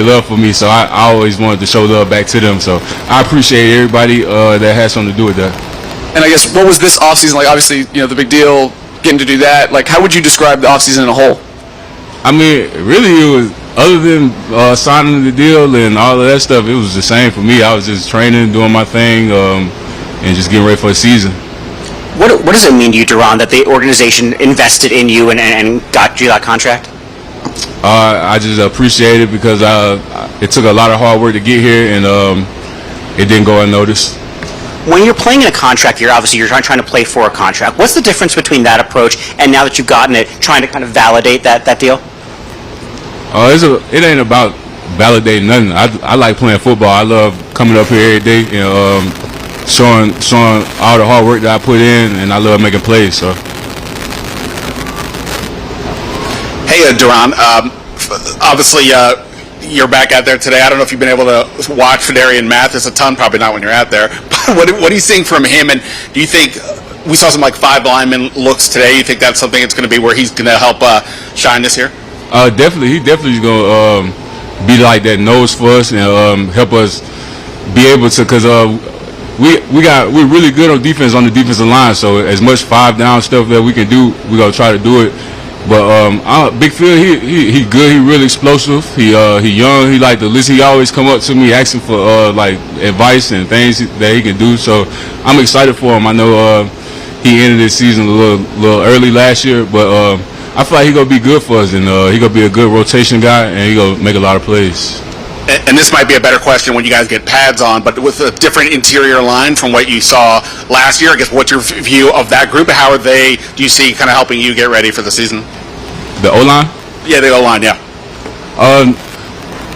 love for me, so I always wanted to show love back to them. So I appreciate everybody that has something to do with that. And I guess, what was this offseason like? Obviously, the big deal, getting to do that. Like, how would you describe the offseason in a whole? I mean, really, it was, other than signing the deal and all of that stuff, it was the same for me. I was just training, doing my thing, and just getting ready for the season. What does it mean to you, Daron, that the organization invested in you and got you that contract? I just appreciate it because it took a lot of hard work to get here, and it didn't go unnoticed. When you're playing in a contract year, obviously you're trying to play for a contract. What's the difference between that approach and now that you've gotten it, trying to kind of validate that deal? It ain't about validating nothing. I like playing football. I love coming up here every day and showing all the hard work that I put in, and I love making plays. So. Hey, Daron. Obviously, you're back out there today. I don't know if you've been able to watch Fedarian Mathis a ton. Probably not when you're out there. But what are you seeing from him? And do you think we saw some like 5 lineman looks today? You think that's something that's going to be where he's going to help shine this year? Definitely. He definitely is going to be like that nose for us and help us be able to, because we're really good on defense on the defensive line. So as much 5 down stuff that we can do, we're gonna try to do it. But Big Phil, he good. He really explosive. He young. He like to listen. He always come up to me asking for like advice and things that he can do. So I'm excited for him. I know he ended this season a little early last year, but I feel like he gonna be good for us, and he gonna be a good rotation guy, and he gonna make a lot of plays. And this might be a better question when you guys get pads on, but with a different interior line from what you saw last year, I guess what's your view of that group? How do you see kind of helping you get ready for the season? The O-line? Yeah, the O-line, yeah.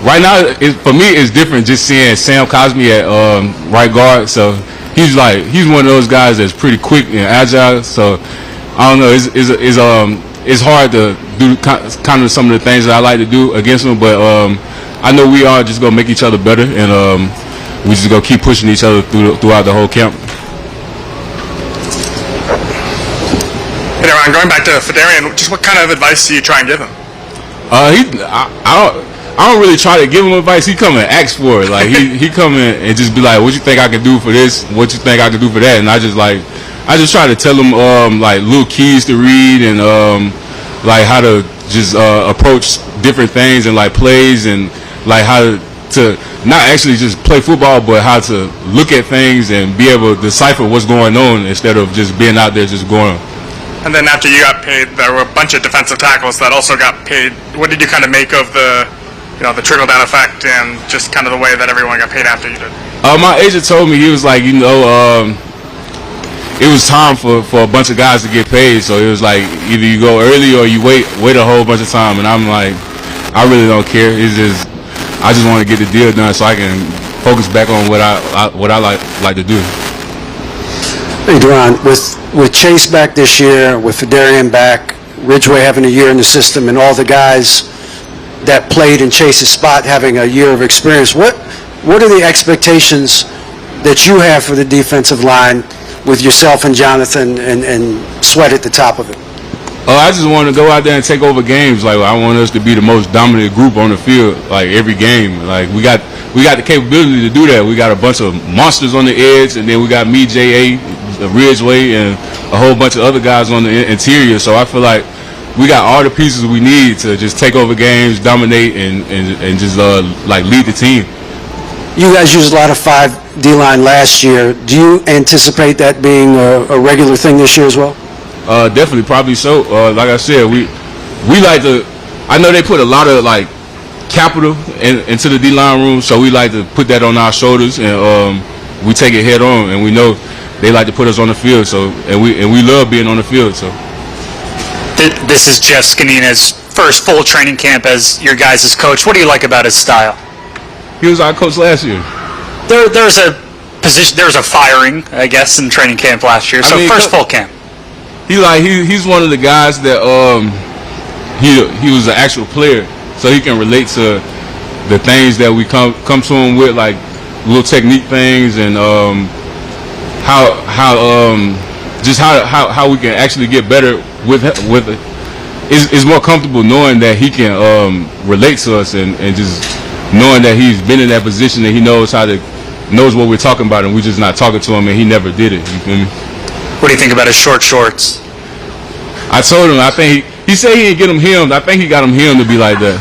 Right now, for me, it's different just seeing Sam Cosmi at right guard. So he's one of those guys that's pretty quick and agile. So I don't know, it's hard to do kind of some of the things that I like to do against him, but I know we are just gonna make each other better, and we just gonna keep pushing each other throughout the whole camp. Hey, Daron, going back to Fedarian, just what kind of advice do you try and give him? I don't really try to give him advice. He come and ask for it. Like he come in and just be like, "What you think I can do for this? What you think I can do for that?" And I just try to tell him like little keys to read and like how to just approach different things and like plays and like how to not actually just play football, but how to look at things and be able to decipher what's going on instead of just being out there just going. And then after you got paid, there were a bunch of defensive tackles that also got paid. What did you kind of make of the trickle-down effect and just kind of the way that everyone got paid after you did? My agent told me, he was like, it was time for a bunch of guys to get paid. So it was like either you go early or you wait a whole bunch of time. And I'm like, I really don't care. I just want to get the deal done so I can focus back on what I like to do. Hey, Daron, with Chase back this year, with Fedarian back, Ridgeway having a year in the system, and all the guys that played in Chase's spot having a year of experience, what are the expectations that you have for the defensive line with yourself and Jonathan and Sweat at the top of it? I just want to go out there and take over games. Like I want us to be the most dominant group on the field, like every game. Like we got the capability to do that. We got a bunch of monsters on the edge, and then we got me, J.A., Ridgeway, and a whole bunch of other guys on the interior. So I feel like we got all the pieces we need to just take over games, dominate, and just like lead the team. You guys used a lot of 5 D-line last year. Do you anticipate that being a regular thing this year as well? Definitely, probably so. Like I said, we like to. I know they put a lot of like capital into the D-line room, so we like to put that on our shoulders, and we take it head on. And we know they like to put us on the field, so and we love being on the field. So this is Jeff Scanina's first full training camp as your guys' coach. What do you like about his style? He was our coach last year. There's a firing, I guess, in training camp last year. So first full camp. He's one of the guys that he was an actual player, so he can relate to the things that we come to him with, like little technique things and how we can actually get better with it. It's more comfortable knowing that he can relate to us and just knowing that he's been in that position and he knows what we're talking about, and we're just not talking to him, and he never did it. You feel me? What do you think about his short shorts? I told him, I think he said he didn't get him hemmed. I think he got him hemmed to be like that.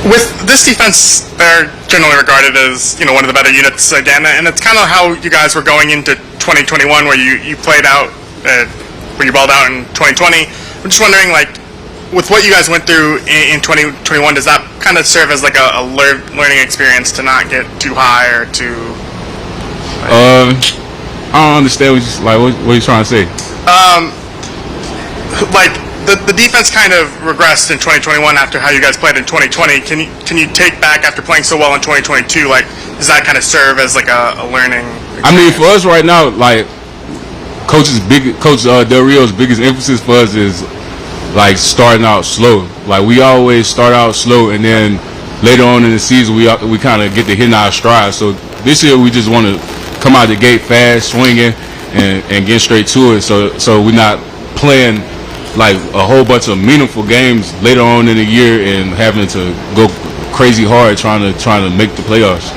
With this defense, they're generally regarded as one of the better units again, and it's kind of how you guys were going into 2021, where you played out, where you balled out in 2020. I'm just wondering, like, with what you guys went through in 2021, does that kind of serve as like a learning experience to not get too high or too? I don't understand what you're trying to say. Like the defense kind of regressed in 2021 after how you guys played in 2020. Can you take back after playing so well in 2022? Like, does that kind of serve as like a learning experience? I mean, for us right now, like Coach Del Rio's biggest emphasis for us is like starting out slow. Like, we always start out slow, and then later on in the season we kind of get to hitting our stride. So this year we just want to come out the gate fast, swinging, and get straight to it. So we're not playing like a whole bunch of meaningful games later on in the year and having to go crazy hard trying to make the playoffs.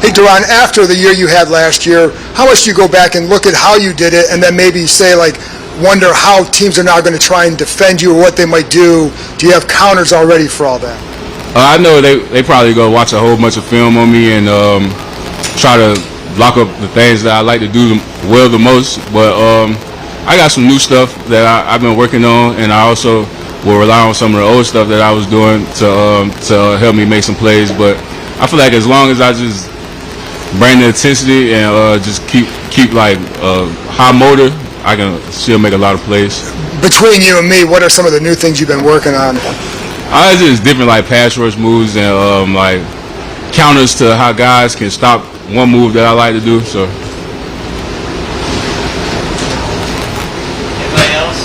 Hey, Daron, after the year you had last year, how much do you go back and look at how you did it, and then maybe say, like, wonder how teams are now going to try and defend you or what they might do? Do you have counters already for all that? I know they probably go watch a whole bunch of film on me and try to lock up the things that I like to do well the most, but I got some new stuff that I've been working on, and I also will rely on some of the old stuff that I was doing to help me make some plays. But I feel like as long as I just bring the intensity and just keep like high motor, I can still make a lot of plays. Between you and me, what are some of the new things you've been working on? It's just different like pass rush moves and like counters to how guys can stop one move that I like to do. So. Anybody else?